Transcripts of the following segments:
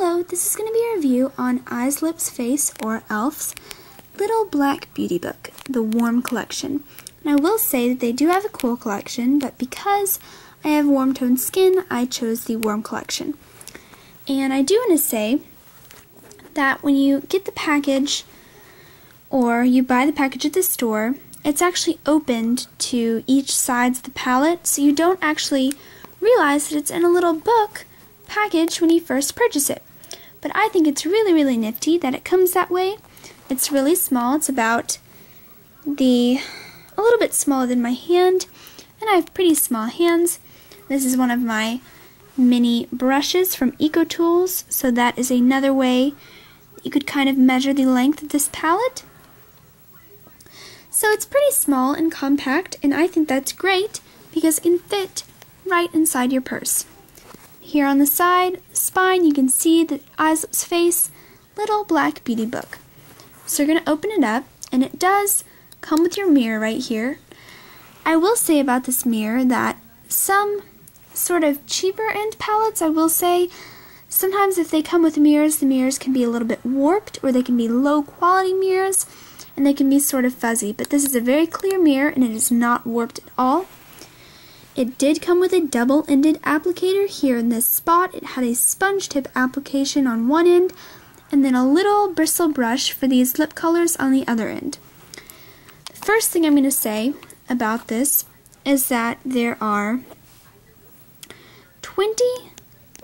Hello, this is going to be a review on Eyes, Lips, Face, or e.l.f.'s Little Black Beauty Book, the Warm Collection. And I will say that they do have a cool collection, but because I have warm toned skin, I chose the Warm Collection. And I do want to say that when you get the package, or you buy the package at the store, it's actually opened to each sides of the palette, so you don't actually realize that it's in a little book package when you first purchase it. But I think it's really nifty that it comes that way. It's really small. It's about a little bit smaller than my hand, and I have pretty small hands. This is one of my mini brushes from EcoTools, so that is another way you could kind of measure the length of this palette. So it's pretty small and compact, and I think that's great because it can fit right inside your purse. Here on the spine, you can see the Eyes, Lips, Face Little Black Beauty Book. So you're going to open it up, and it does come with your mirror right here. I will say about this mirror that some sort of cheaper end palettes, I will say, sometimes if they come with mirrors, the mirrors can be a little bit warped, or they can be low quality mirrors, and they can be sort of fuzzy. But this is a very clear mirror, and it is not warped at all. It did come with a double-ended applicator here in this spot. It had a sponge tip application on one end, and then a little bristle brush for these lip colors on the other end. The first thing I'm going to say about this is that there are 20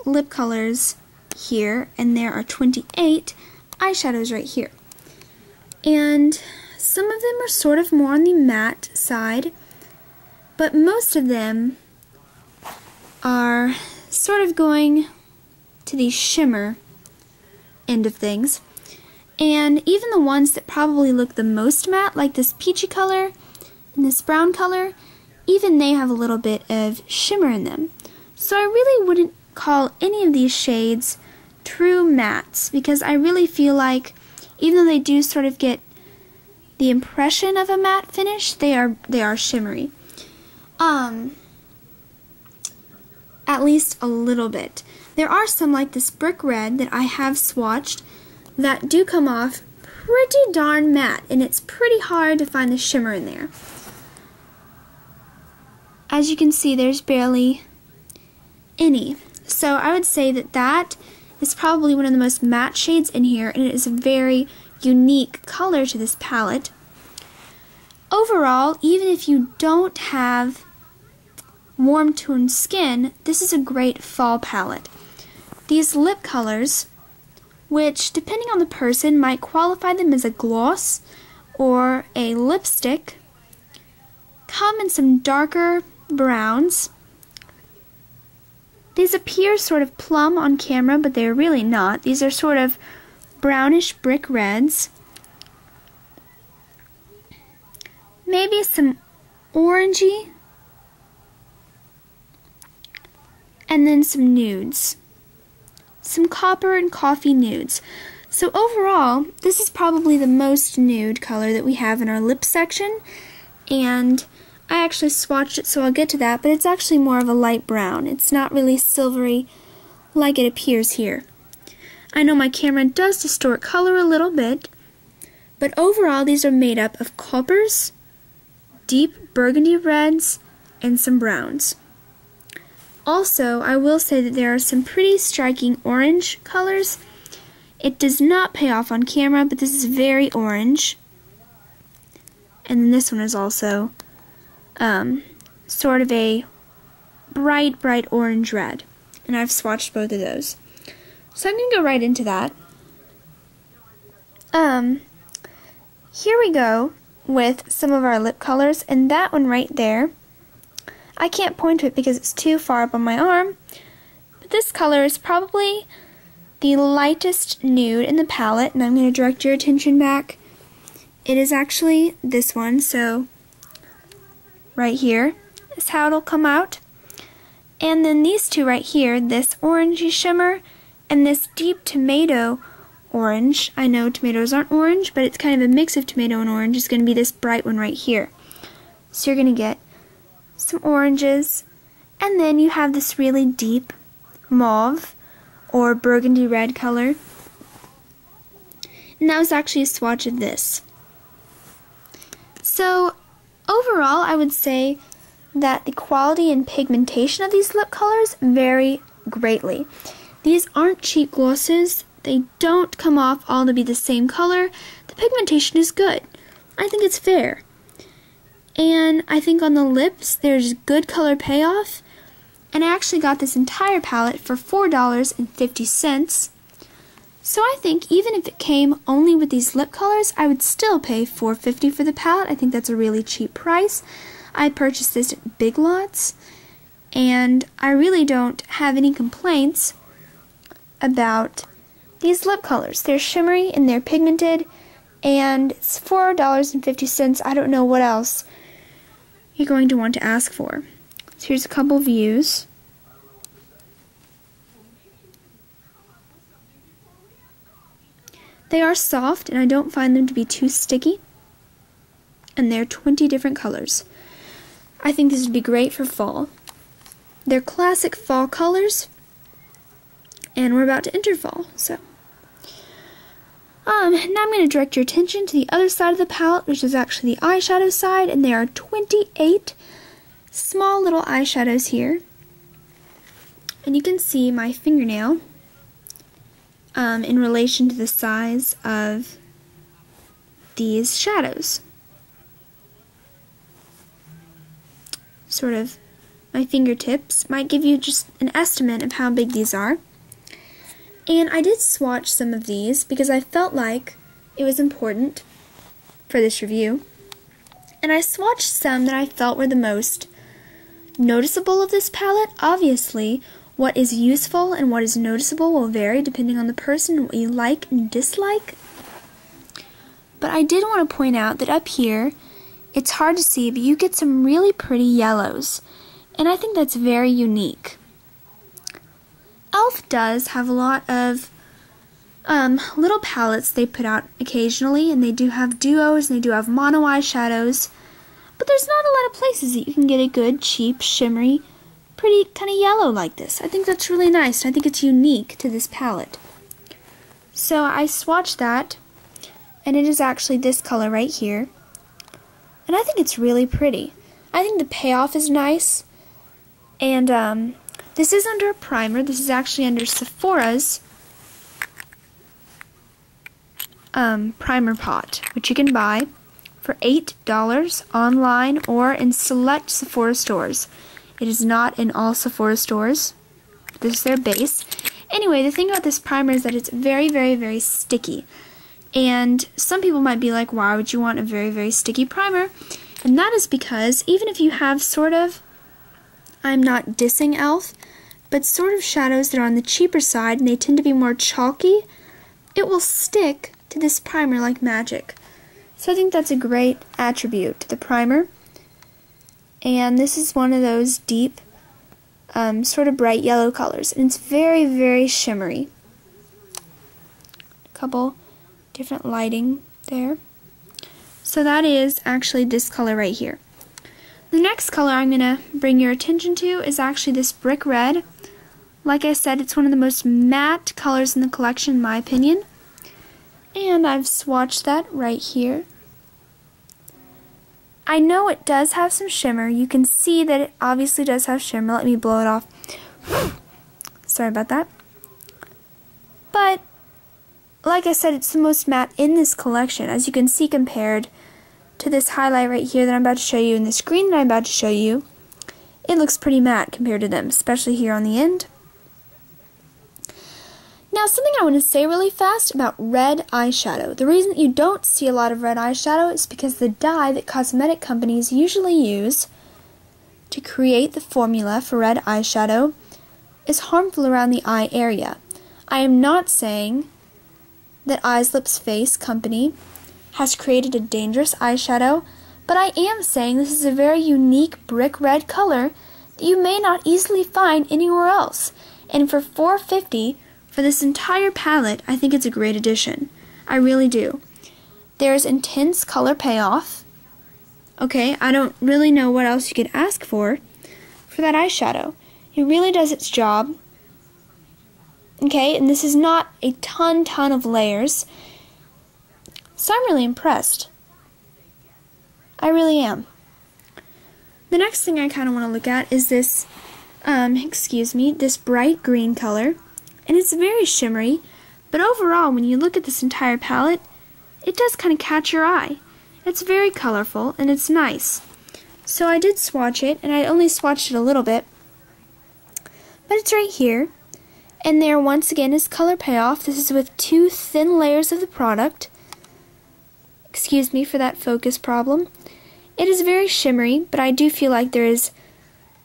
lip colors here, and there are 28 eyeshadows right here. And some of them are sort of more on the matte side, but most of them are sort of going to the shimmer end of things. And even the ones that probably look the most matte, like this peachy color and this brown color, even they have a little bit of shimmer in them. So I really wouldn't call any of these shades true mattes, because I really feel like even though they do sort of get the impression of a matte finish, they are shimmery. At least a little bit. There are some like this brick red that I have swatched that do come off pretty darn matte, and it's pretty hard to find the shimmer in there. As you can see, there's barely any. So I would say that that is probably one of the most matte shades in here, and it is a very unique color to this palette. Overall, even if you don't have warm toned skin, this is a great fall palette. These lip colors, which depending on the person might qualify them as a gloss or a lipstick, come in some darker browns. These appear sort of plum on camera, but they're really not. These are sort of brownish brick reds. Maybe some orangey, and then some nudes. Some copper and coffee nudes. So overall, this is probably the most nude color that we have in our lip section, and I actually swatched it, so I'll get to that, but it's actually more of a light brown. It's not really silvery like it appears here. I know my camera does distort color a little bit, but overall these are made up of coppers, deep burgundy reds, and some browns. Also, I will say that there are some pretty striking orange colors. It does not pay off on camera, but this is very orange. And then this one is also sort of a bright orange red. And I've swatched both of those. So I'm going to go right into that. Here we go with some of our lip colors, and that one right there, I can't point to it because it's too far up on my arm, but this color is probably the lightest nude in the palette, and I'm going to direct your attention back. It is actually this one, so right here is how it'll come out. And then these two right here, this orangey shimmer and this deep tomato orange. I know tomatoes aren't orange, but it's kind of a mix of tomato and orange. It's going to be this bright one right here. So you're going to get some oranges, and then you have this really deep mauve or burgundy red color. And that was actually a swatch of this. So overall, I would say that the quality and pigmentation of these lip colors vary greatly. These aren't cheap glosses. They don't come off all to be the same color. The pigmentation is good. I think it's fair. And I think on the lips, there's good color payoff. And I actually got this entire palette for $4.50. So I think even if it came only with these lip colors, I would still pay $4.50 for the palette. I think that's a really cheap price. I purchased this at Big Lots, and I really don't have any complaints about these lip colors. They're shimmery and they're pigmented, and it's $4.50. I don't know what else you're going to want to ask for. So here's a couple views. They are soft, and I don't find them to be too sticky. And they're 20 different colors. I think this would be great for fall. They're classic fall colors, and we're about to enter fall, so. Now I'm going to direct your attention to the other side of the palette, which is actually the eyeshadow side, and there are 28 small little eyeshadows here. And you can see my fingernail in relation to the size of these shadows. Sort of my fingertips might give you just an estimate of how big these are. And I did swatch some of these because I felt like it was important for this review. And I swatched some that I felt were the most noticeable of this palette. Obviously, what is useful and what is noticeable will vary depending on the person and what you like and dislike. But I did want to point out that up here, it's hard to see, but you get some really pretty yellows. And I think that's very unique. e.l.f. does have a lot of little palettes they put out occasionally, and they do have duos and they do have mono eyeshadows. But there's not a lot of places that you can get a good, cheap, shimmery, pretty kind of yellow like this. I think that's really nice. I think it's unique to this palette. So I swatched that, and it is actually this color right here. And I think it's really pretty. I think the payoff is nice. And this is under a primer. This is actually under Sephora's primer pot, which you can buy for $8 online or in select Sephora stores. It is not in all Sephora stores. This is their base. Anyway, the thing about this primer is that it's very, very, very sticky. And some people might be like, why would you want a very, very sticky primer? And that is because even if you have sort of, I'm not dissing e.l.f., but sort of shadows that are on the cheaper side and they tend to be more chalky, it will stick to this primer like magic. So I think that's a great attribute to the primer. And this is one of those deep, sort of bright yellow colors. And it's very, very shimmery. A couple different lighting there. So that is actually this color right here. The next color I'm going to bring your attention to is actually this brick red. Like I said, it's one of the most matte colors in the collection in my opinion. And I've swatched that right here. I know it does have some shimmer. You can see that it obviously does have shimmer. Let me blow it off. Sorry about that. But, like I said, it's the most matte in this collection, as you can see compared to this highlight right here that I'm about to show you and this green that I'm about to show you. It looks pretty matte compared to them, especially here on the end. Now, something I want to say really fast about red eyeshadow. The reason that you don't see a lot of red eyeshadow is because the dye that cosmetic companies usually use to create the formula for red eyeshadow is harmful around the eye area. I am not saying that Eyes Lips Face company has created a dangerous eyeshadow, but I am saying this is a very unique brick red color that you may not easily find anywhere else. And for $4.50 for this entire palette, I think it's a great addition. I really do. There's intense color payoff. Okay, I don't really know what else you could ask for that eyeshadow. It really does its job. Okay, and this is not a ton of layers. So I'm really impressed. I really am. The next thing I kind of want to look at is this, this bright green color. And it's very shimmery, but overall, when you look at this entire palette, it does kind of catch your eye. It's very colorful, and it's nice. So I did swatch it, and I only swatched it a little bit. But it's right here. And there, once again, is color payoff. This is with 2 thin layers of the product. Excuse me for that focus problem. It is very shimmery, but I do feel like there is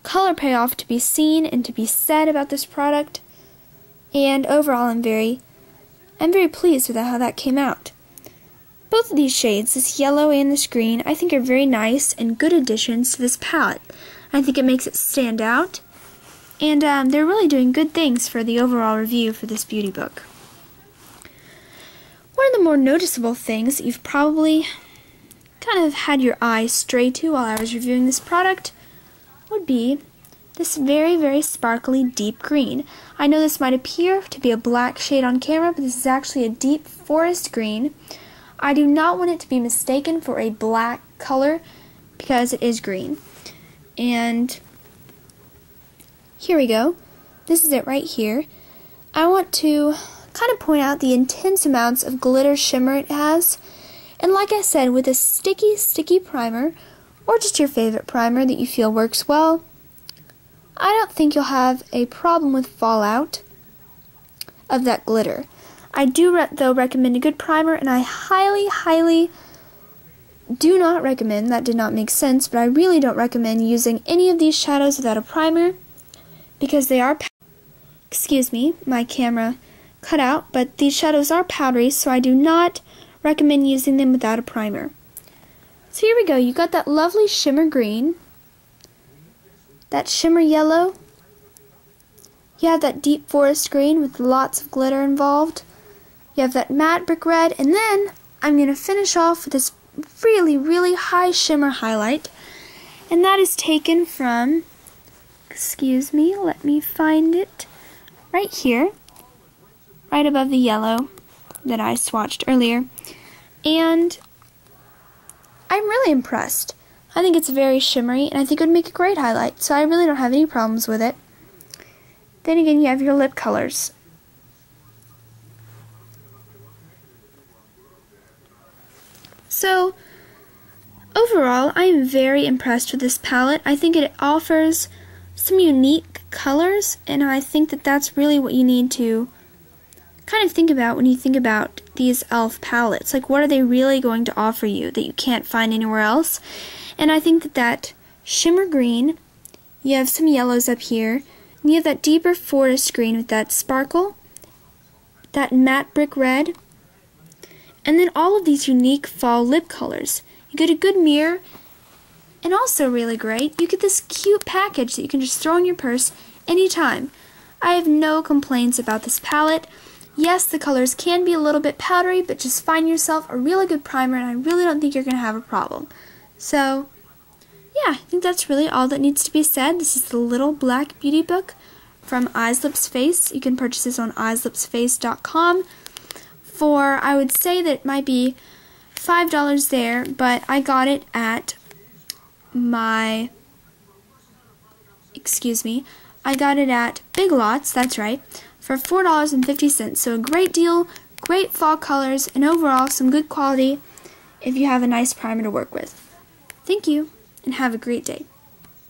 color payoff to be seen and to be said about this product. And overall, I'm very pleased with how that came out. Both of these shades, this yellow and this green, I think are very nice and good additions to this palette. I think it makes it stand out, and they're really doing good things for the overall review for this beauty book. One of the more noticeable things that you've probably kind of had your eye stray to while I was reviewing this product would be this very sparkly deep green. I know this might appear to be a black shade on camera, but this is actually a deep forest green. I do not want it to be mistaken for a black color because it is green. And here we go. This is it right here. I want to kind of point out the intense amounts of glitter shimmer it has. And like I said, with a sticky primer, or just your favorite primer that you feel works well, I don't think you'll have a problem with fallout of that glitter. I do, though, recommend a good primer, and I highly do not recommend, that did not make sense, but I really don't recommend using any of these shadows without a primer, because they are, excuse me, my camera cut out, but these shadows are powdery, so I do not recommend using them without a primer. So here we go, you got that lovely shimmer green, that shimmer yellow, you have that deep forest green with lots of glitter involved, you have that matte brick red, and then I'm going to finish off with this really high shimmer highlight, and that is taken from, excuse me, let me find it, right here, right above the yellow that I swatched earlier, and I'm really impressed. I think it's very shimmery, and I think it would make a great highlight, so I really don't have any problems with it. Then again, you have your lip colors. So, overall, I am very impressed with this palette. I think it offers some unique colors, and I think that that's really what you need to kind of think about when you think about these e.l.f. palettes. Like, what are they really going to offer you that you can't find anywhere else? And I think that shimmer green, you have some yellows up here, and you have that deeper forest green with that sparkle, that matte brick red, and then all of these unique fall lip colors. You get a good mirror, and also really great, you get this cute package that you can just throw in your purse anytime. I have no complaints about this palette. Yes, the colors can be a little bit powdery, but just find yourself a really good primer, and I really don't think you're going to have a problem. So, yeah, I think that's really all that needs to be said. This is the Little Black Beauty Book from Eyes Lips Face. You can purchase this on eyeslipsface.com for, I would say that it might be $5 there, but I got it at my, I got it at Big Lots, that's right, for $4.50. So a great deal, great fall colors, and overall some good quality if you have a nice primer to work with. Thank you, and have a great day.